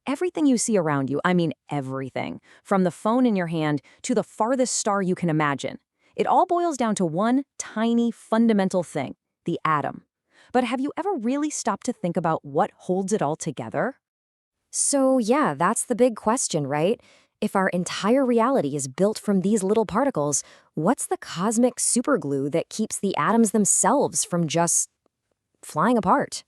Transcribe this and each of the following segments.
Everything you see around you, I mean everything, from the phone in your hand to the farthest star you can imagine, it all boils down to one tiny fundamental thing, the atom. But have you ever really stopped to think about what holds it all together? So, yeah, that's the big question, right? If our entire reality is built from these little particles, what's the cosmic superglue that keeps the atoms themselves from just flying apart?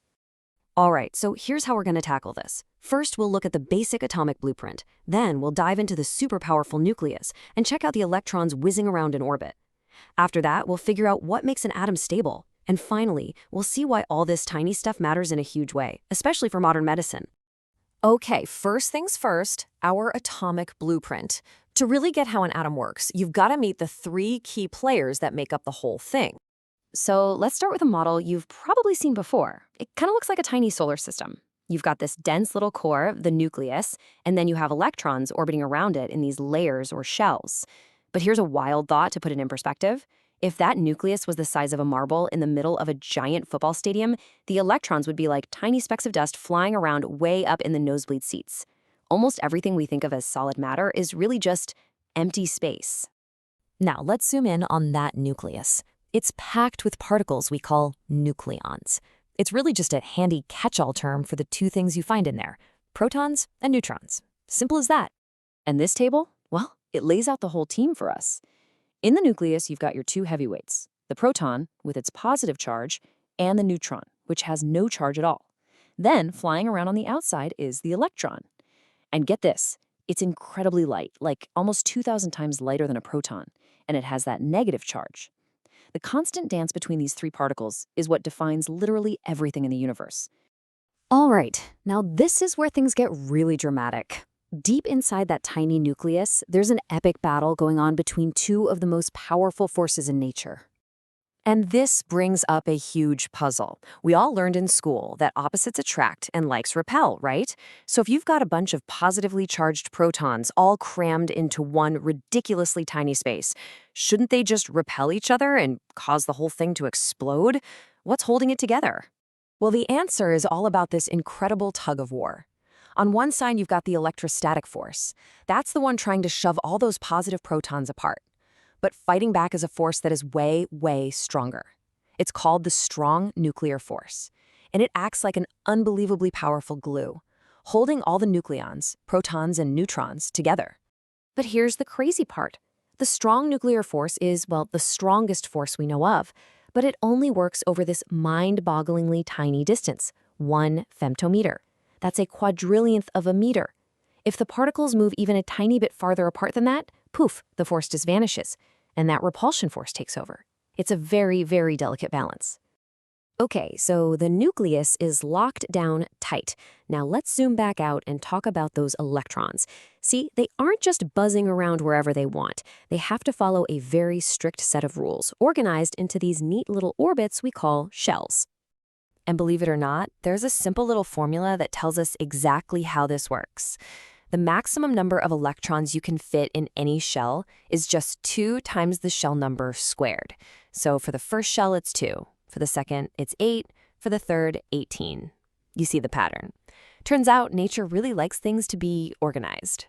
All right, so here's how we're going to tackle this. First, we'll look at the basic atomic blueprint. Then, we'll dive into the super powerful nucleus and check out the electrons whizzing around in orbit. After that, we'll figure out what makes an atom stable. And finally, we'll see why all this tiny stuff matters in a huge way, especially for modern medicine. Okay, first things first, our atomic blueprint. To really get how an atom works, you've got to meet the three key players that make up the whole thing. So let's start with a model you've probably seen before. It kind of looks like a tiny solar system. You've got this dense little core, the nucleus, and then you have electrons orbiting around it in these layers or shells. But here's a wild thought to put it in perspective. If that nucleus was the size of a marble in the middle of a giant football stadium, the electrons would be like tiny specks of dust flying around way up in the nosebleed seats. Almost everything we think of as solid matter is really just empty space. Now, let's zoom in on that nucleus. It's packed with particles we call nucleons. It's really just a handy catch-all term for the two things you find in there, protons and neutrons. Simple as that. And this table, well, it lays out the whole team for us. In the nucleus, you've got your two heavyweights, the proton, with its positive charge, and the neutron, which has no charge at all. Then, flying around on the outside is the electron. And get this, it's incredibly light, like almost 2,000 times lighter than a proton, and it has that negative charge. The constant dance between these three particles is what defines literally everything in the universe. All right, now this is where things get really dramatic. Deep inside that tiny nucleus, there's an epic battle going on between two of the most powerful forces in nature. And this brings up a huge puzzle. We all learned in school that opposites attract and likes repel, right? So if you've got a bunch of positively charged protons all crammed into one ridiculously tiny space, shouldn't they just repel each other and cause the whole thing to explode? What's holding it together? Well, the answer is all about this incredible tug of war. On one side, you've got the electrostatic force. That's the one trying to shove all those positive protons apart. But fighting back is a force that is way, way stronger. It's called the strong nuclear force, and it acts like an unbelievably powerful glue, holding all the nucleons, protons and neutrons, together. But here's the crazy part. The strong nuclear force is, well, the strongest force we know of, but it only works over this mind-bogglingly tiny distance, 1 femtometer. That's a quadrillionth of a meter. If the particles move even a tiny bit farther apart than that, poof, the force just vanishes, and that repulsion force takes over. It's a very, very delicate balance. Okay, so the nucleus is locked down tight. Now let's zoom back out and talk about those electrons. See, they aren't just buzzing around wherever they want. They have to follow a very strict set of rules, organized into these neat little orbits we call shells. And believe it or not, there's a simple little formula that tells us exactly how this works. The maximum number of electrons you can fit in any shell is just 2 times the shell number squared. So for the first shell, it's 2. For the second, it's 8. For the third, 18. You see the pattern. Turns out nature really likes things to be organized.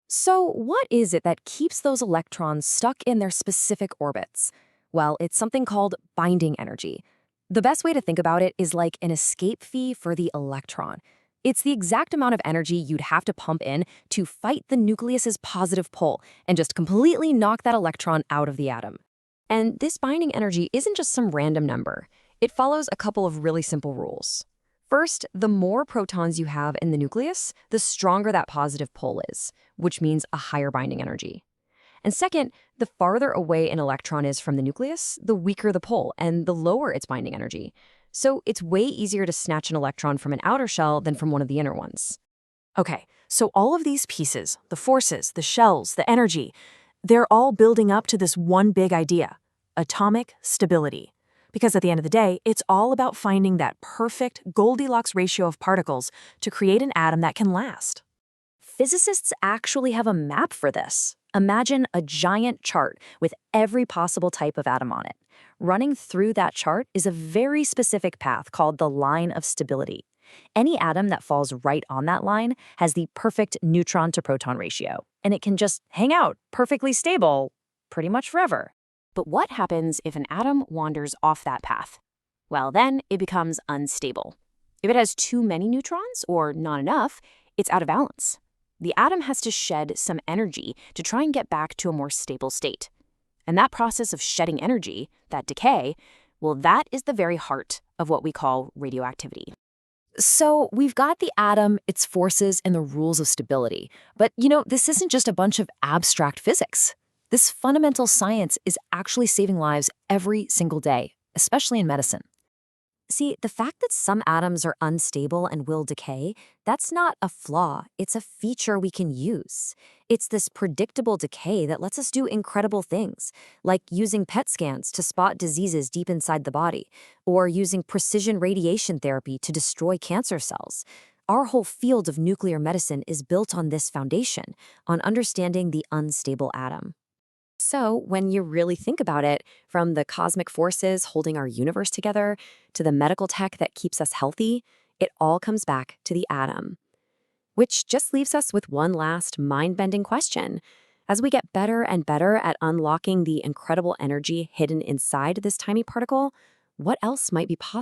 So what is it that keeps those electrons stuck in their specific orbits? Well, it's something called binding energy. The best way to think about it is like an escape fee for the electron. It's the exact amount of energy you'd have to pump in to fight the nucleus's positive pull and just completely knock that electron out of the atom. And this binding energy isn't just some random number. It follows a couple of really simple rules. First, the more protons you have in the nucleus, the stronger that positive pull is, which means a higher binding energy. And second, the farther away an electron is from the nucleus, the weaker the pull and the lower its binding energy. So it's way easier to snatch an electron from an outer shell than from one of the inner ones. Okay, so all of these pieces, the forces, the shells, the energy, they're all building up to this one big idea, atomic stability. Because at the end of the day, it's all about finding that perfect Goldilocks ratio of particles to create an atom that can last. Physicists actually have a map for this. Imagine a giant chart with every possible type of atom on it. Running through that chart is a very specific path called the line of stability. Any atom that falls right on that line has the perfect neutron to proton ratio, and it can just hang out perfectly stable pretty much forever. But what happens if an atom wanders off that path? Well, then it becomes unstable. If it has too many neutrons, or not enough, it's out of balance. The atom has to shed some energy to try and get back to a more stable state. And that process of shedding energy, that decay, well, that is the very heart of what we call radioactivity. So we've got the atom, its forces, and the rules of stability. But, this isn't just a bunch of abstract physics. This fundamental science is actually saving lives every single day, especially in medicine. See, the fact that some atoms are unstable and will decay, that's not a flaw. It's a feature we can use. It's this predictable decay that lets us do incredible things, like using PET scans to spot diseases deep inside the body, or using precision radiation therapy to destroy cancer cells. Our whole field of nuclear medicine is built on this foundation, on understanding the unstable atom. So, when you really think about it, from the cosmic forces holding our universe together to the medical tech that keeps us healthy, it all comes back to the atom. Which just leaves us with one last mind-bending question. As we get better and better at unlocking the incredible energy hidden inside this tiny particle, what else might be possible?